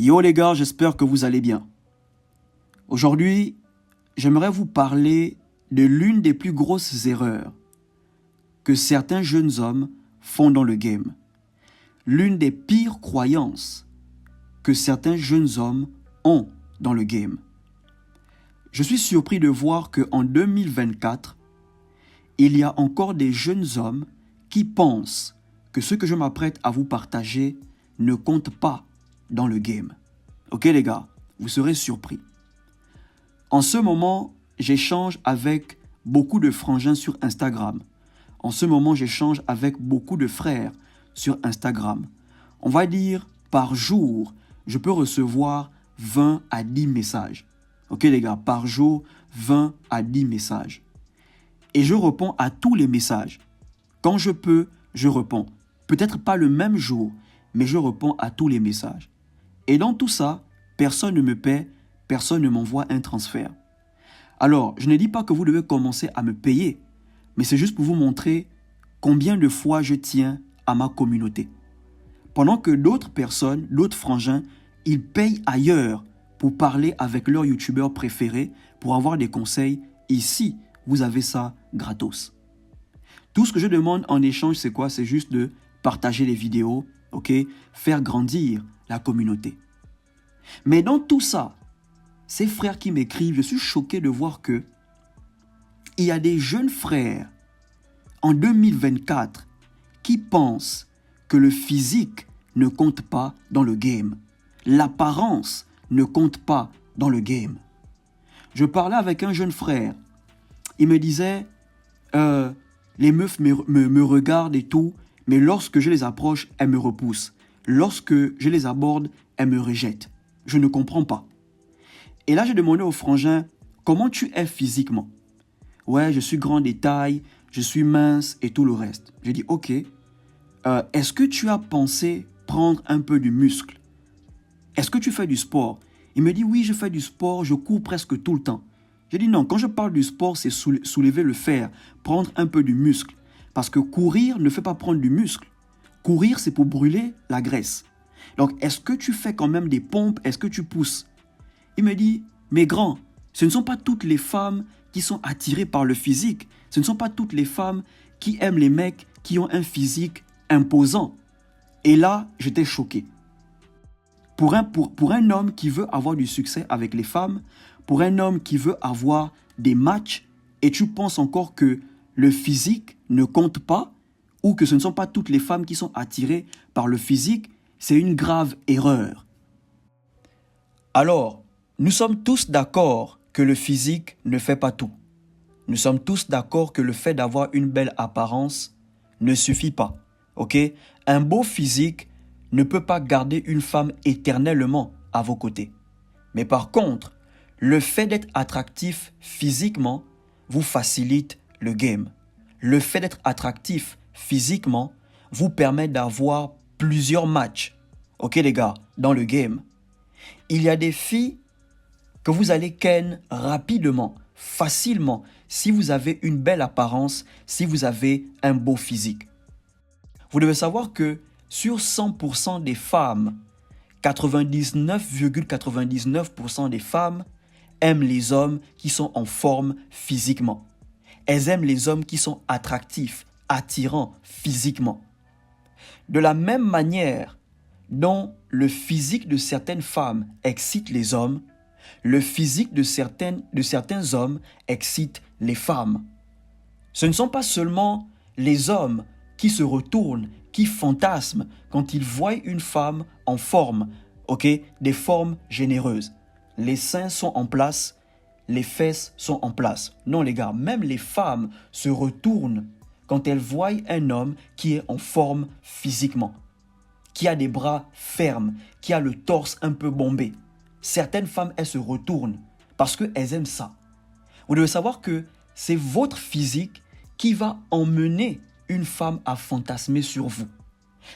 Yo les gars, j'espère que vous allez bien. Aujourd'hui, j'aimerais vous parler de l'une des plus grosses erreurs que certains jeunes hommes font dans le game. L'une des pires croyances que certains jeunes hommes ont dans le game. Je suis surpris de voir qu'en 2024, il y a encore des jeunes hommes qui pensent que ce que je m'apprête à vous partager ne compte pas dans le game. Ok les gars, vous serez surpris. En ce moment, j'échange avec beaucoup de frangins sur Instagram. En ce moment, j'échange avec beaucoup de frères sur Instagram. On va dire, par jour, je peux recevoir 20 à 10 messages. Ok les gars, par jour, 20 à 10 messages. Et je réponds à tous les messages. Quand je peux, je réponds. Peut-être pas le même jour, mais je réponds à tous les messages. Et dans tout ça, personne ne me paie, personne ne m'envoie un transfert. Alors, je ne dis pas que vous devez commencer à me payer, mais c'est juste pour vous montrer combien de fois je tiens à ma communauté. Pendant que d'autres personnes, d'autres frangins, ils payent ailleurs pour parler avec leur youtubeur préféré, pour avoir des conseils. Ici, vous avez ça gratos. Tout ce que je demande en échange, c'est quoi? C'est juste de partager les vidéos, ok? Faire grandir la communauté. Mais dans tout ça, ces frères qui m'écrivent, je suis choqué de voir que il y a des jeunes frères en 2024 qui pensent que le physique ne compte pas dans le game. L'apparence ne compte pas dans le game. Je parlais avec un jeune frère. Il me disait, les meufs me regardent et tout, mais lorsque je les approche, elles me repoussent. Lorsque je les aborde, elles me rejettent. Je ne comprends pas. Et là, j'ai demandé au frangin, comment tu es physiquement? Ouais, je suis grand de taille, je suis mince et tout le reste. J'ai dit, ok, est-ce que tu as pensé prendre un peu du muscle? Est-ce que tu fais du sport? Il me dit, oui, je fais du sport, je cours presque tout le temps. J'ai dit, non, quand je parle du sport, c'est soulever le fer, prendre un peu du muscle. Parce que courir ne fait pas prendre du muscle. Courir, c'est pour brûler la graisse. Donc, est-ce que tu fais quand même des pompes? Est-ce que tu pousses? Il me dit, mais grand, ce ne sont pas toutes les femmes qui sont attirées par le physique. Ce ne sont pas toutes les femmes qui aiment les mecs qui ont un physique imposant. Et là, j'étais choqué. Pour un homme qui veut avoir du succès avec les femmes, pour un homme qui veut avoir des matchs, et tu penses encore que le physique ne compte pas, ou que ce ne sont pas toutes les femmes qui sont attirées par le physique, c'est une grave erreur. Alors, nous sommes tous d'accord que le physique ne fait pas tout. Nous sommes tous d'accord que le fait d'avoir une belle apparence ne suffit pas. Ok? Un beau physique ne peut pas garder une femme éternellement à vos côtés. Mais par contre, le fait d'être attractif physiquement vous facilite le game. Le fait d'être attractif physiquement vous permet d'avoir plusieurs matchs. Ok les gars, dans le game. Il y a des filles que vous allez ken rapidement, facilement, si vous avez une belle apparence, si vous avez un beau physique. Vous devez savoir que sur 100% des femmes, 99,99% des femmes aiment les hommes qui sont en forme physiquement. Elles aiment les hommes qui sont attractifs, attirants physiquement. De la même manière dont le physique de certaines femmes excite les hommes, le physique de certains hommes excite les femmes. Ce ne sont pas seulement les hommes qui se retournent, qui fantasment quand ils voient une femme en forme, ok, des formes généreuses. Les seins sont en place, les fesses sont en place. Non les gars, même les femmes se retournent quand elles voient un homme qui est en forme physiquement, qui a des bras fermes, qui a le torse un peu bombé. Certaines femmes, elles se retournent parce qu'elles aiment ça. Vous devez savoir que c'est votre physique qui va emmener une femme à fantasmer sur vous.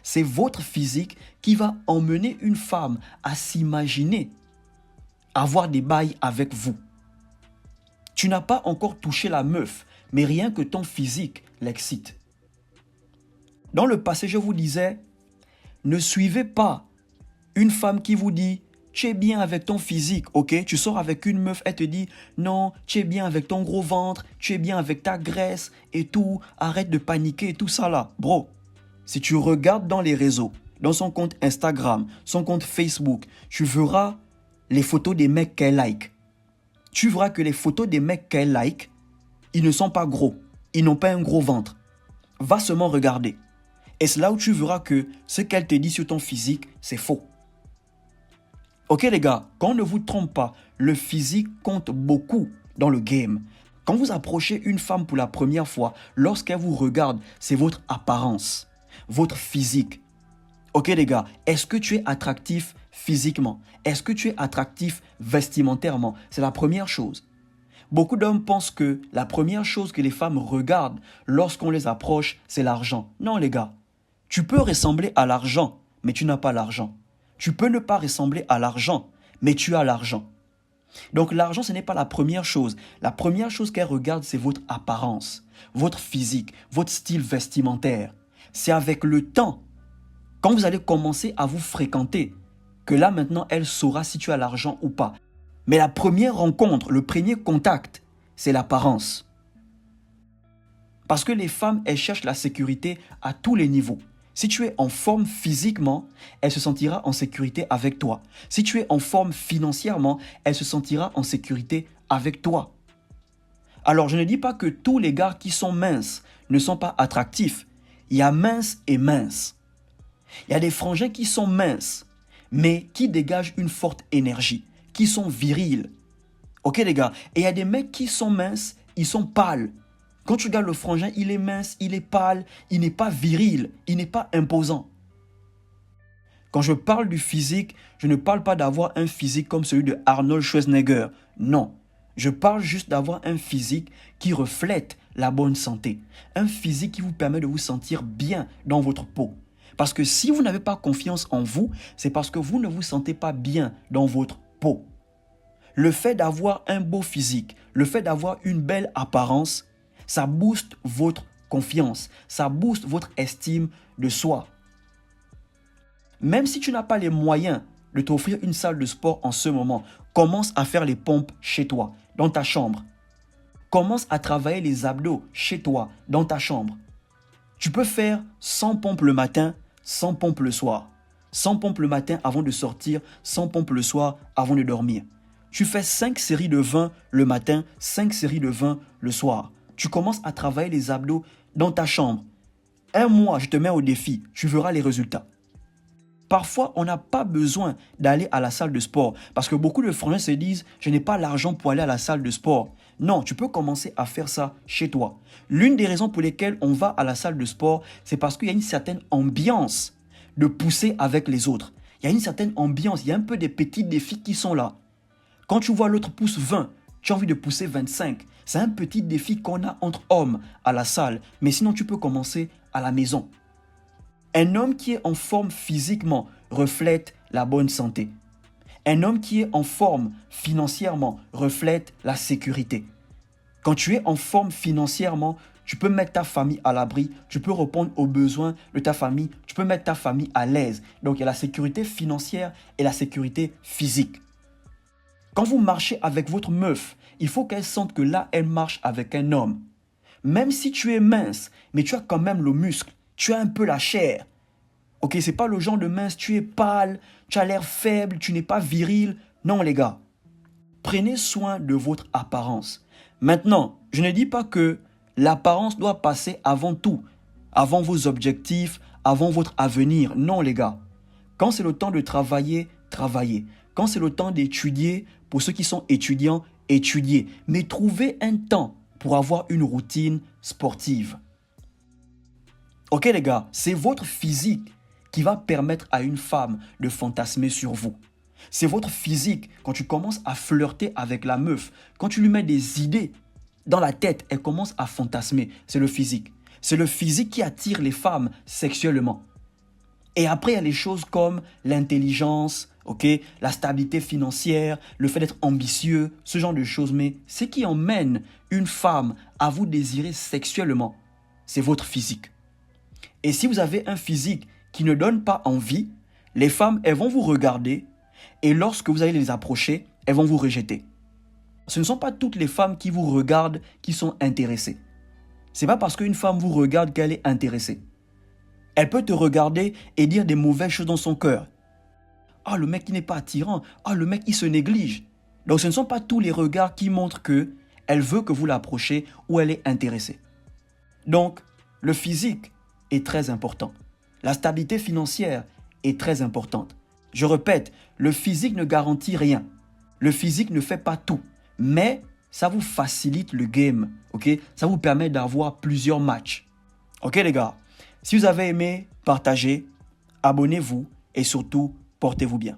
C'est votre physique qui va emmener une femme à s'imaginer avoir des bails avec vous. Tu n'as pas encore touché la meuf, mais rien que ton physique l'excite. Dans le passé, je vous disais, ne suivez pas une femme qui vous dit tu es bien avec ton physique, ok? Tu sors avec une meuf, elle te dit, non, tu es bien avec ton gros ventre, tu es bien avec ta graisse et tout, arrête de paniquer et tout ça là. Bro, si tu regardes dans les réseaux, dans son compte Instagram, son compte Facebook, tu verras les photos des mecs qu'elle like. Tu verras que les photos des mecs qu'elle like, ils ne sont pas gros, ils n'ont pas un gros ventre. Va seulement regarder. Et c'est là où tu verras que ce qu'elle te dit sur ton physique, c'est faux. Ok les gars, qu'on ne vous trompe pas, le physique compte beaucoup dans le game. Quand vous approchez une femme pour la première fois, lorsqu'elle vous regarde, c'est votre apparence, votre physique. Ok les gars, est-ce que tu es attractif physiquement? Est-ce que tu es attractif vestimentairement? C'est la première chose. Beaucoup d'hommes pensent que la première chose que les femmes regardent lorsqu'on les approche, c'est l'argent. Non les gars, tu peux ressembler à l'argent, mais tu n'as pas l'argent. Tu peux ne pas ressembler à l'argent, mais tu as l'argent. Donc l'argent, ce n'est pas la première chose. La première chose qu'elle regarde, c'est votre apparence, votre physique, votre style vestimentaire. C'est avec le temps, quand vous allez commencer à vous fréquenter, que là maintenant, elle saura si tu as l'argent ou pas. Mais la première rencontre, le premier contact, c'est l'apparence. Parce que les femmes, elles cherchent la sécurité à tous les niveaux. Si tu es en forme physiquement, elle se sentira en sécurité avec toi. Si tu es en forme financièrement, elle se sentira en sécurité avec toi. Alors, je ne dis pas que tous les gars qui sont minces ne sont pas attractifs. Il y a mince et mince. Il y a des frangins qui sont minces, mais qui dégagent une forte énergie, qui sont virils. Ok les gars? Et il y a des mecs qui sont minces, ils sont pâles. Quand tu regardes le frangin, il est mince, il est pâle, il n'est pas viril, il n'est pas imposant. Quand je parle du physique, je ne parle pas d'avoir un physique comme celui de Arnold Schwarzenegger. Non, je parle juste d'avoir un physique qui reflète la bonne santé. Un physique qui vous permet de vous sentir bien dans votre peau. Parce que si vous n'avez pas confiance en vous, c'est parce que vous ne vous sentez pas bien dans votre peau. Le fait d'avoir un beau physique, le fait d'avoir une belle apparence, ça booste votre confiance, ça booste votre estime de soi. Même si tu n'as pas les moyens de t'offrir une salle de sport en ce moment, commence à faire les pompes chez toi, dans ta chambre. Commence à travailler les abdos chez toi, dans ta chambre. Tu peux faire 100 pompes le matin, 100 pompes le soir. 100 pompes le matin avant de sortir, 100 pompes le soir avant de dormir. Tu fais 5 séries de 20 le matin, 5 séries de 20 le soir. Tu commences à travailler les abdos dans ta chambre. Un mois, je te mets au défi, tu verras les résultats. Parfois, on n'a pas besoin d'aller à la salle de sport parce que beaucoup de frangins se disent « je n'ai pas l'argent pour aller à la salle de sport ». Non, tu peux commencer à faire ça chez toi. L'une des raisons pour lesquelles on va à la salle de sport, c'est parce qu'il y a une certaine ambiance de pousser avec les autres. Il y a une certaine ambiance, il y a un peu des petits défis qui sont là. Quand tu vois l'autre pousse 20, tu as envie de pousser 25. C'est un petit défi qu'on a entre hommes à la salle. Mais sinon, tu peux commencer à la maison. Un homme qui est en forme physiquement reflète la bonne santé. Un homme qui est en forme financièrement reflète la sécurité. Quand tu es en forme financièrement, tu peux mettre ta famille à l'abri, tu peux répondre aux besoins de ta famille, tu peux mettre ta famille à l'aise. Donc, il y a la sécurité financière et la sécurité physique. Quand vous marchez avec votre meuf, il faut qu'elle sente que là, elle marche avec un homme. Même si tu es mince, mais tu as quand même le muscle, tu as un peu la chair. Ok, c'est pas le genre de mince, tu es pâle, tu as l'air faible, tu n'es pas viril. Non les gars, prenez soin de votre apparence. Maintenant, je ne dis pas que l'apparence doit passer avant tout, avant vos objectifs, avant votre avenir. Non les gars, quand c'est le temps de travailler, travaillez. Quand c'est le temps d'étudier, pour ceux qui sont étudiants, étudiez. Mais trouvez un temps pour avoir une routine sportive. Ok les gars, c'est votre physique qui va permettre à une femme de fantasmer sur vous. C'est votre physique, quand tu commences à flirter avec la meuf, quand tu lui mets des idées dans la tête, elle commence à fantasmer. C'est le physique. C'est le physique qui attire les femmes sexuellement. Et après, il y a les choses comme l'intelligence, la stabilité financière, le fait d'être ambitieux, ce genre de choses. Mais ce qui emmène une femme à vous désirer sexuellement, c'est votre physique. Et si vous avez un physique qui ne donne pas envie, les femmes, elles vont vous regarder, Et lorsque vous allez les approcher, elles vont vous rejeter. Ce ne sont pas toutes les femmes qui vous regardent qui sont intéressées. Ce n'est pas parce qu'une femme vous regarde qu'elle est intéressée. Elle peut te regarder et dire des mauvaises choses dans son cœur. Ah, le mec, il n'est pas attirant. Ah, le mec, il se néglige. Donc, ce ne sont pas tous les regards qui montrent qu'elle veut que vous l'approchiez ou elle est intéressée. Donc, le physique est très important. La stabilité financière est très importante. Je répète, le physique ne garantit rien. Le physique ne fait pas tout. Mais ça vous facilite le game. Ok? Ça vous permet d'avoir plusieurs matchs. Ok les gars? Si vous avez aimé, partagez, abonnez-vous et surtout, portez-vous bien.